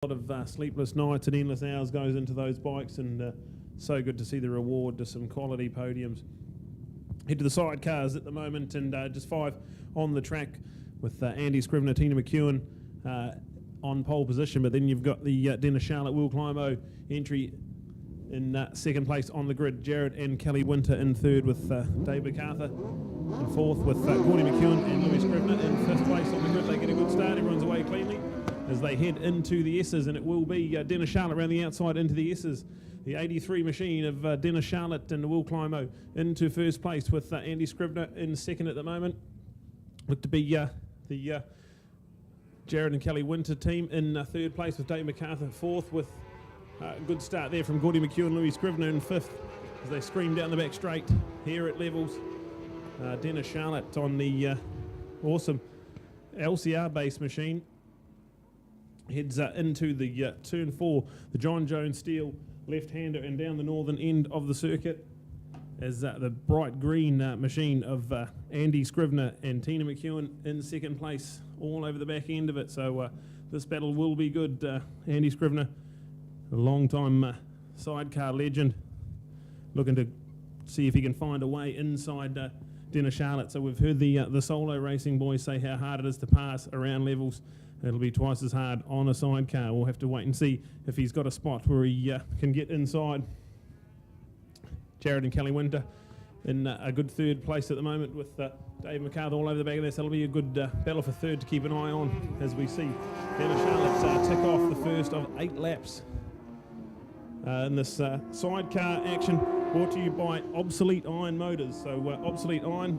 A lot of sleepless nights and endless hours goes into those bikes, and so good to see the reward to some quality podiums. Head to the sidecars at the moment, and just 5 on the track with Andy Scrivener, Tina McEwen on pole position, but then you've got the Dennis Charlotte Will Climo entry in second place on the grid. Jared and Kelly Winter in third, with Dave MacArthur in fourth, with Gordy McEwen and Louis Scrivener in fifth place on the grid. They get a good start, everyone's away cleanly as they head into the S's, and it will be Dennis Charlotte around the outside into the S's. The 83 machine of Dennis Charlotte and Will Climo into first place, with Andy Scrivener in second at the moment. Look to be the Jared and Kelly Winter team in third place, with Dave MacArthur fourth, with a good start there from Gordy McEwen, Louis Scrivener in fifth as they scream down the back straight here at levels. Dennis Charlotte on the awesome LCR base machine heads into the turn 4, the John Jones Steel left-hander, and down the northern end of the circuit as the bright green machine of Andy Scrivener and Tina McEwen in second place all over the back end of it. So this battle will be good. Andy Scrivener, a long-time sidecar legend, looking to see if he can find a way inside Dennis Charlotte. So we've heard the solo racing boys say how hard it is to pass around levels. It'll be twice as hard on a sidecar. We'll have to wait and see if he's got a spot where he can get inside. Jared and Kelly Winter in a good third place at the moment, with Dave MacArthur all over the back of this. That'll be a good battle for third to keep an eye on as we see Dennis Charlotte tick off the first of 8 laps in this sidecar action, brought to you by Obsolete Iron Motors. So Obsolete Iron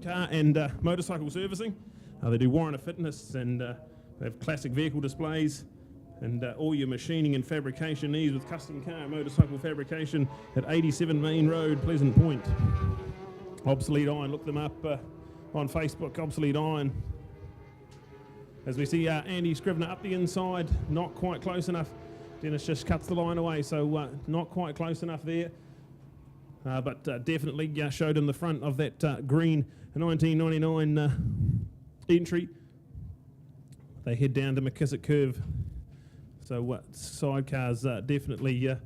car and motorcycle servicing. They do warrant of fitness, and they have classic vehicle displays and all your machining and fabrication needs with custom car and motorcycle fabrication at 87 Main Road, Pleasant Point. Obsolete Iron, look them up on Facebook, Obsolete Iron. As we see Andy Scrivener up the inside, not quite close enough. Dennis just cuts the line away, so not quite close enough there. But definitely showed in the front of that green 1999 entry. They head down to McKissick Curve. So sidecars definitely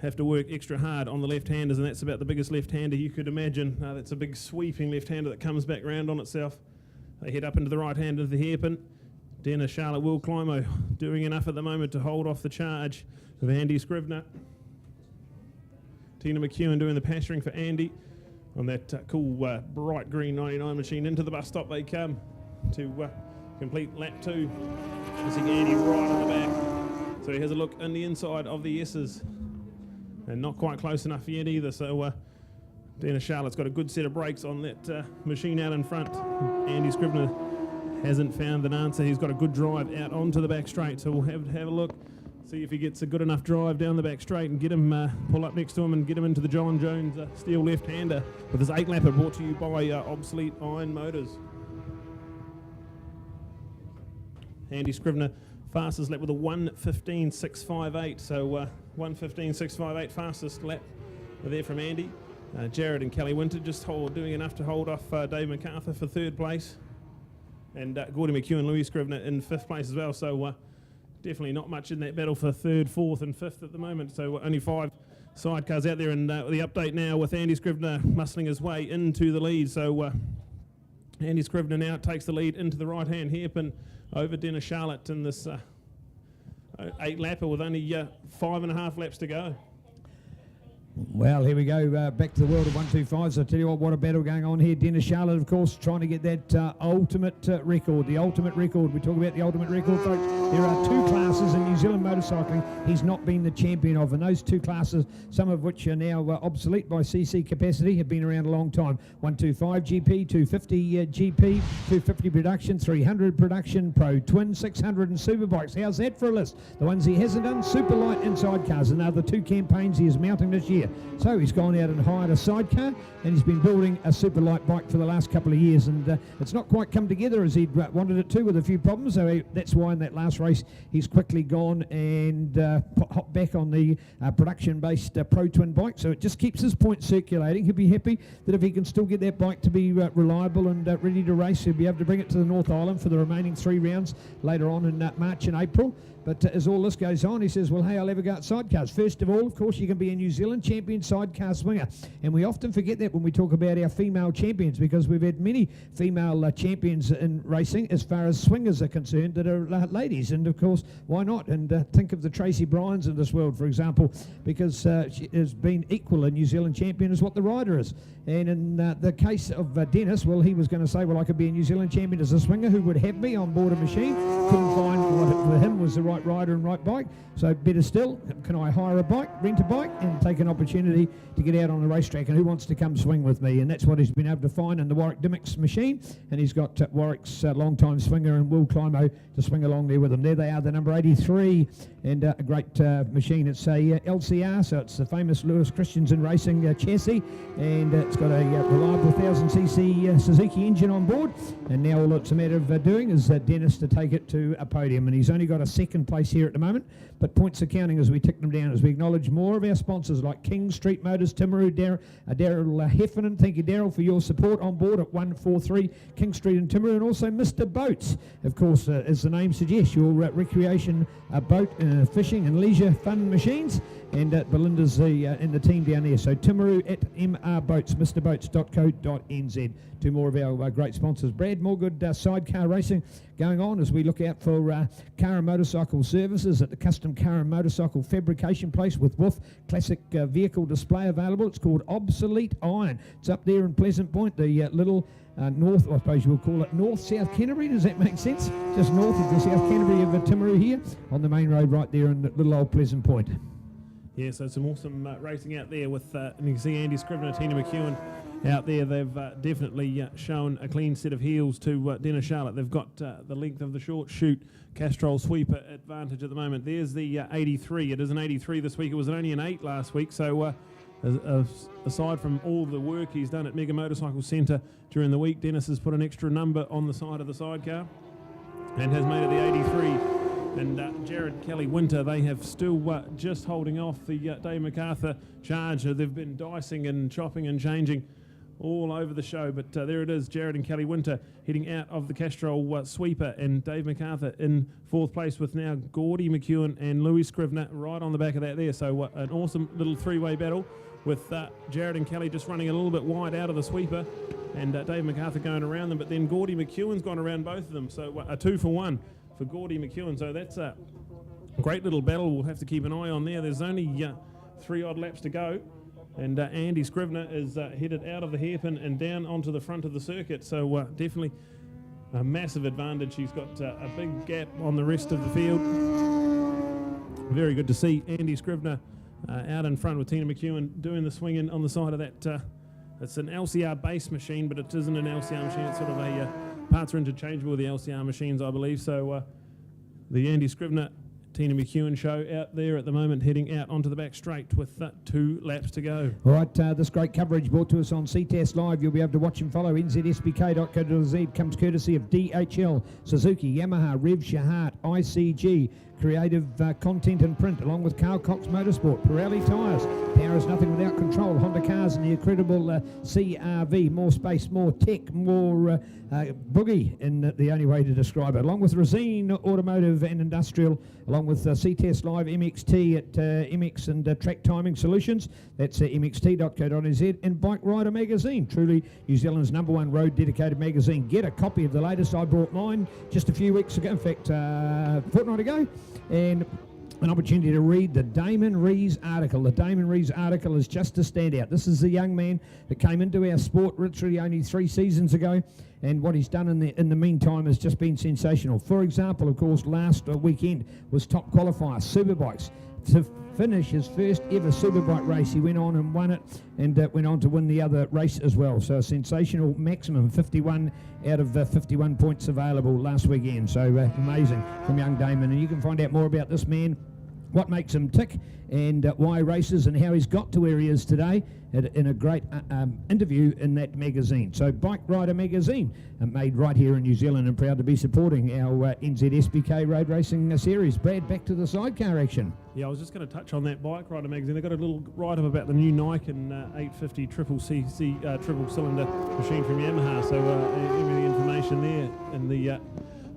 have to work extra hard on the left-handers, and that's about the biggest left-hander you could imagine. That's a big sweeping left-hander that comes back round on itself. They head up into the right-hand of the hairpin. Dennis Charlotte Will Climo doing enough at the moment to hold off the charge of Andy Scrivener. Tina McEwen doing the pasturing for Andy on that cool bright green 99 machine. Into the bus stop they come to complete lap 2. You see Andy right on the back. So he has a look in the inside of the S's, and not quite close enough yet either. So Dennis Charlotte's got a good set of brakes on that machine out in front. Andy Scrivener hasn't found an answer. He's got a good drive out onto the back straight, so we'll have a look, see if he gets a good enough drive down the back straight and get him, pull up next to him and get him into the John Jones Steel left-hander with his 8-lapper, brought to you by Obsolete Iron Motors. Andy Scrivener, fastest lap with a 1:15.658, so 1:15.658 fastest lap there from Andy. Jared and Kelly Winter just doing enough to hold off Dave MacArthur for third place, and Gordy McEwen, Louis Scrivener in fifth place as well. So definitely not much in that battle for third, fourth and fifth at the moment. So only 5 sidecars out there, and the update now with Andy Scrivener muscling his way into the lead. So Andy Scrivener now takes the lead into the right-hand hairpin over Dennis Charlotte in this 8-lapper with only 5.5 laps to go. Well, here we go, back to the world of 125. So I tell you what a battle going on here. Dennis Charlotte, of course, trying to get that ultimate record, the ultimate record. We talk about the ultimate record, folks. There are 2 classes in New Zealand motorcycling he's not been the champion of, and those 2 classes, some of which are now obsolete by CC capacity, have been around a long time. 125 GP, 250 GP, 250 production, 300 production, Pro Twin, 600 and Superbikes. How's that for a list? The ones he hasn't done, super light inside cars, and they're the 2 campaigns he is mounting this year. earlier. So he's gone out and hired a sidecar, and he's been building a super light bike for the last couple of years, and it's not quite come together as he'd wanted it to, with a few problems. So that's why in that last race he's quickly gone and hopped back on the production-based Pro Twin bike. So it just keeps his points circulating. He'll be happy that if he can still get that bike to be reliable and ready to race, he'll be able to bring it to the North Island for the remaining 3 rounds later on in March and April. But as all this goes on, he says, well, hey, I'll ever go out sidecars. First of all, of course, you can be a New Zealand champion sidecar swinger. And we often forget that when we talk about our female champions, because we've had many female champions in racing as far as swingers are concerned that are ladies. And, of course, why not? And think of the Tracy Bryans of this world, for example, because she has been equal a New Zealand champion as what the rider is. And in the case of Dennis, well, he was going to say, well, I could be a New Zealand champion as a swinger. Who would have me on board a machine? Couldn't find what for him was the right rider and right bike. So better still, can I hire a bike, rent a bike, and take an opportunity to get out on the racetrack? And who wants to come swing with me? And that's what he's been able to find in the Warwick Dimmock's machine. And he's got Warwick's long-time swinger and Will Climo to swing along there with him. There they are, the number 83, and a great machine. It's a LCR, so it's the famous Lewis Christensen Racing chassis, and it's got a reliable 1000cc Suzuki engine on board. And now all it's a matter of doing is Dennis to take it to a podium. And he's only got a second place here at the moment, but points are counting as we tick them down, as we acknowledge more of our sponsors like King Street Motors, Timaru, Daryl Heffernan. Thank you, Daryl, for your support on board at 143 King Street in Timaru, and also Mr. Boats, of course, as the name suggests, your recreation boat, fishing and leisure fun machines. And Belinda's in the team down there. So Timaru at MR Boats, mrboats.co.nz. 2 more of our great sponsors. Brad, more good sidecar racing going on as we look out for car and motorcycle services at the Custom Car and Motorcycle Fabrication Place with Wolf Classic Vehicle Display available. It's called Obsolete Iron. It's up there in Pleasant Point, the little north, I suppose you will call it north-south Canterbury. Does that make sense? Just north of the South Canterbury of Timaru here on the main road right there in the little old Pleasant Point. Yeah, so some awesome racing out there with, and you can see Andy Scrivener, Tina McEwen out there. They've definitely shown a clean set of heels to Dennis Charlotte. They've got the length of the short shoot Castrol sweeper advantage at the moment. There's the 83. It is an 83 this week. It was only an 8 last week. So aside from all the work he's done at Mega Motorcycle Centre during the week, Dennis has put an extra number on the side of the sidecar and has made it the 83. And Jared Kelly Winter, they have still just holding off the Dave MacArthur charge. They've been dicing and chopping and changing all over the show, but there it is, Jared and Kelly Winter heading out of the Castrol sweeper, and Dave MacArthur in 4th place with now Gordy McEwen and Louis Scrivener right on the back of that there. So an awesome little 3-way battle with Jared and Kelly just running a little bit wide out of the sweeper, and Dave MacArthur going around them, but then Gordy McEwen's gone around both of them, so a 2-for-1 for Gordy McEwen. So that's a great little battle we'll have to keep an eye on there. There's only 3 odd laps to go, and Andy Scrivener is headed out of the hairpin and down onto the front of the circuit. So definitely a massive advantage. He's got a big gap on the rest of the field. Very good to see Andy Scrivener out in front with Tina McEwen doing the swinging on the side of that. It's an LCR base machine, but it isn't an LCR machine. It's sort of a parts are interchangeable with the LCR machines, I believe. So the Andy Scrivener, Tina McEwen show out there at the moment, heading out onto the back straight with 2 laps to go. All right, this great coverage brought to us on Ctas Live. You'll be able to watch and follow. NZSBK.co.nz comes courtesy of DHL, Suzuki, Yamaha, Rev Shahart, ICG, Creative Content and Print, along with Carl Cox Motorsport, Pirelli Tyres, Power is Nothing Without Control, Honda Cars, and the incredible CRV, more space, more tech, more boogie, in the only way to describe it, along with Resine Automotive and Industrial, along with Ctas Live, MXT at MX and Track Timing Solutions, that's mxt.co.nz, and Bike Rider Magazine, truly New Zealand's #1 road dedicated magazine. Get a copy of the latest. I brought mine just a few weeks ago, in fact, a fortnight ago, and an opportunity to read the Damon Rees article. The Damon Rees article is just a standout. This is the young man that came into our sport literally only 3 seasons ago, and what he's done in the meantime has just been sensational. For example, of course, last weekend was top qualifier, Superbikes. To finish his first ever Superbike race, he went on and won it, and went on to win the other race as well. So a sensational maximum 51 out of 51 points available last weekend. So amazing from young Damon. And you can find out more about this man what makes him tick, and why races and how he's got to where he is today in a great interview in that magazine. So Bike Rider magazine, made right here in New Zealand, and proud to be supporting our NZSBK road racing series. Brad, back to the sidecar action. Yeah, I was just going to touch on that Bike Rider magazine. They've got a little write-up about the new Nike and 850 triple cylinder machine from Yamaha. So every information there in the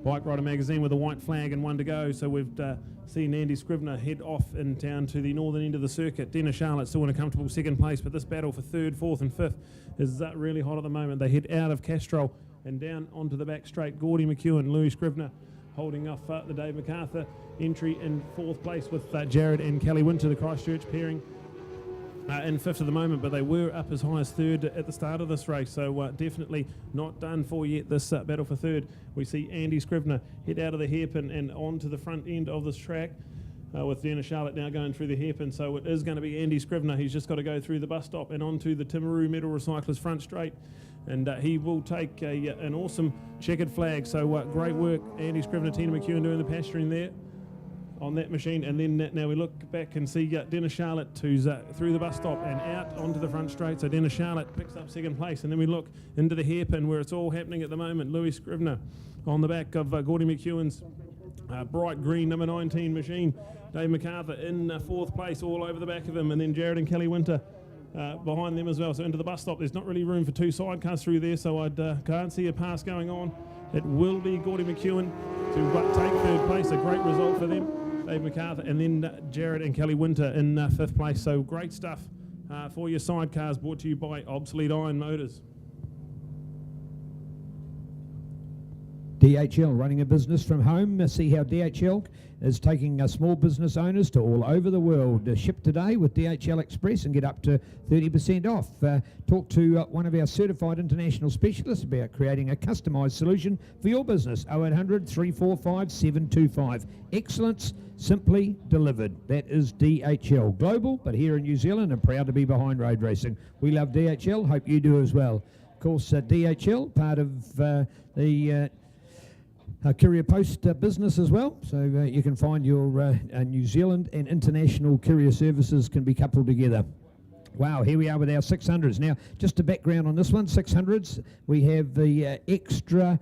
Bike Rider magazine with a white flag and one to go. So we've seen Andy Scrivener head off in town to the northern end of the circuit. Dennis Charlotte still in a comfortable second place, but this battle for third, fourth and fifth is really hot at the moment. They head out of Castrol and down onto the back straight. Gordy McEwen, Louis Scrivener holding off the Dave MacArthur entry in fourth place with Jared and Kelly Winter, the Christchurch pairing. In fifth at the moment, but they were up as high as third at the start of this race, so definitely not done for yet, this battle for third. We see Andy Scrivener head out of the hairpin and onto the front end of this track, with Dennis Charlotte now going through the hairpin, so it is going to be Andy Scrivener. He's just got to go through the bus stop and onto the Timaru Metal Recyclers front straight, and he will take an awesome checkered flag. So great work, Andy Scrivener, Tina McEwen doing the pasturing there on that machine. And then now we look back and see Dennis Charlotte, who's through the bus stop and out onto the front straight. So Dennis Charlotte picks up second place, and then we look into the hairpin where it's all happening at the moment. Louis Scrivener on the back of Gordy McEwen's bright green number 19 machine. Dave MacArthur in fourth place, all over the back of him, and then Jared and Kelly Winter behind them as well. So into the bus stop, there's not really room for two sidecars through there, so I can't see a pass going on. It will be Gordy McEwen to take third place, a great result for them. Dave MacArthur, and then Jared and Kelly Winter in fifth place. So great stuff for your sidecars, brought to you by Obsolete Iron Motors. DHL running a business from home. See how DHL is taking small business owners to all over the world. Ship today with DHL Express and get up to 30% off. Talk to one of our certified international specialists about creating a customised solution for your business. 0800 345 725. Excellence simply delivered. That is DHL. Global, but here in New Zealand, and proud to be behind road racing. We love DHL. Hope you do as well. Of course, DHL, part of the courier post business as well, so you can find your New Zealand and international courier services can be coupled together. Wow, here we are with our 600s. Now, just a background on this one, 600s, we have the extra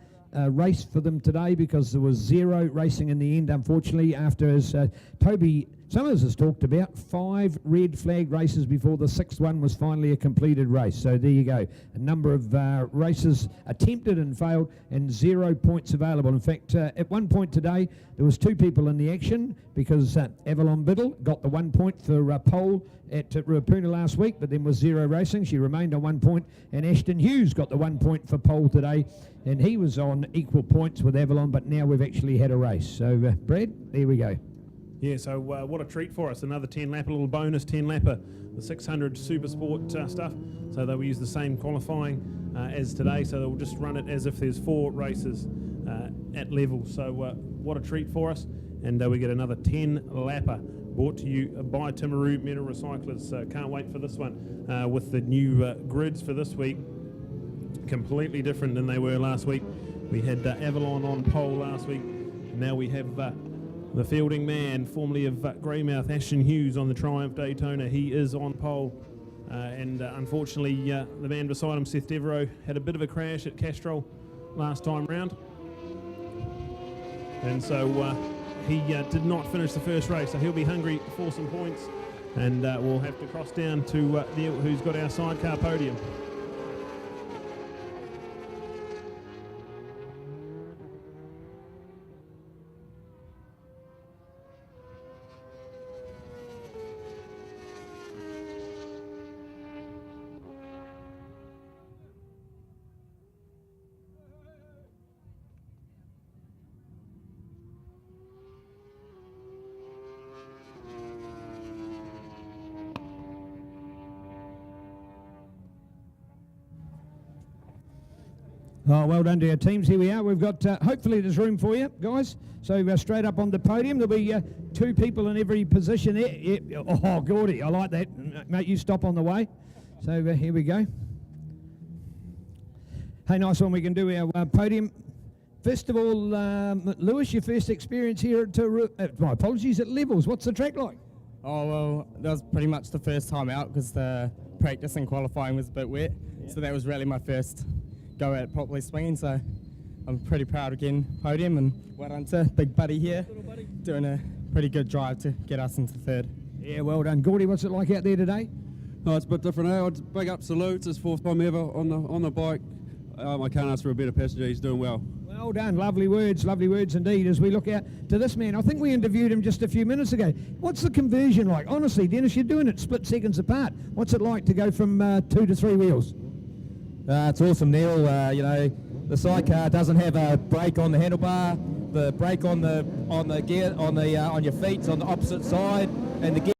race for them today because there was zero racing in the end, unfortunately, after, as Toby Summers has talked about, 5 red flag races before the 6th one was finally a completed race. So there you go. A number of races attempted and failed, and 0 points available. In fact, at one point today, there was 2 people in the action because Avalon Biddle got the 1 point for pole at Ruapuna last week, but then was 0 racing. She remained on 1 point, and Ashton Hughes got the 1 point for pole today, and he was on equal points with Avalon, but now we've actually had a race. So, Brad, there we go. Yeah, so what a treat for us. Another 10-lapper, little bonus 10-lapper, the 600 Super Sport stuff. So they will use the same qualifying as today, so they'll just run it as if there's 4 races at level. So what a treat for us. And we get another 10-lapper brought to you by Timaru Metal Recyclers. Can't wait for this one with the new grids for this week. Completely different than they were last week. We had Avalon on pole last week. Now we have the fielding man, formerly of Greymouth, Ashton Hughes on the Triumph Daytona. He is on pole. And unfortunately, the man beside him, Seth Devereaux, had a bit of a crash at Castrol last time round. And so he did not finish the first race, so he'll be hungry for some points. And we'll have to cross down to Neil, who's got our sidecar podium. Oh, well done to our teams. Here we are. We've got, hopefully there's room for you, guys. So straight up on the podium, there'll be 2 people in every position there. Yeah. Oh, Gordy, I like that. Mate, you stop on the way. So here we go. Hey, nice one. We can do our podium First of all, Lewis, your first experience here at, my apologies, at Levels. What's the track like? Oh, well, that was pretty much the first time out because the practice and qualifying was a bit wet. Yeah. So that was really my first go at properly swinging. So I'm pretty proud of getting podium, and well done to Big Buddy here, doing a pretty good drive to get us into third. Yeah, well done. Gordy, what's it like out there today? No, it's a bit different now. It's big up salutes. It's 4th time ever on the bike. I can't ask for a better passenger. He's doing well. Well done. Lovely words indeed. As we look out to this man, I think we interviewed him just a few minutes ago. What's the conversion like? Honestly, Dennis, you're doing it split seconds apart. What's it like to go from 2 to 3 wheels? It's awesome, Neil. The sidecar doesn't have a brake on the handlebar. The brake on the gear on your feet's on the opposite side, and the gear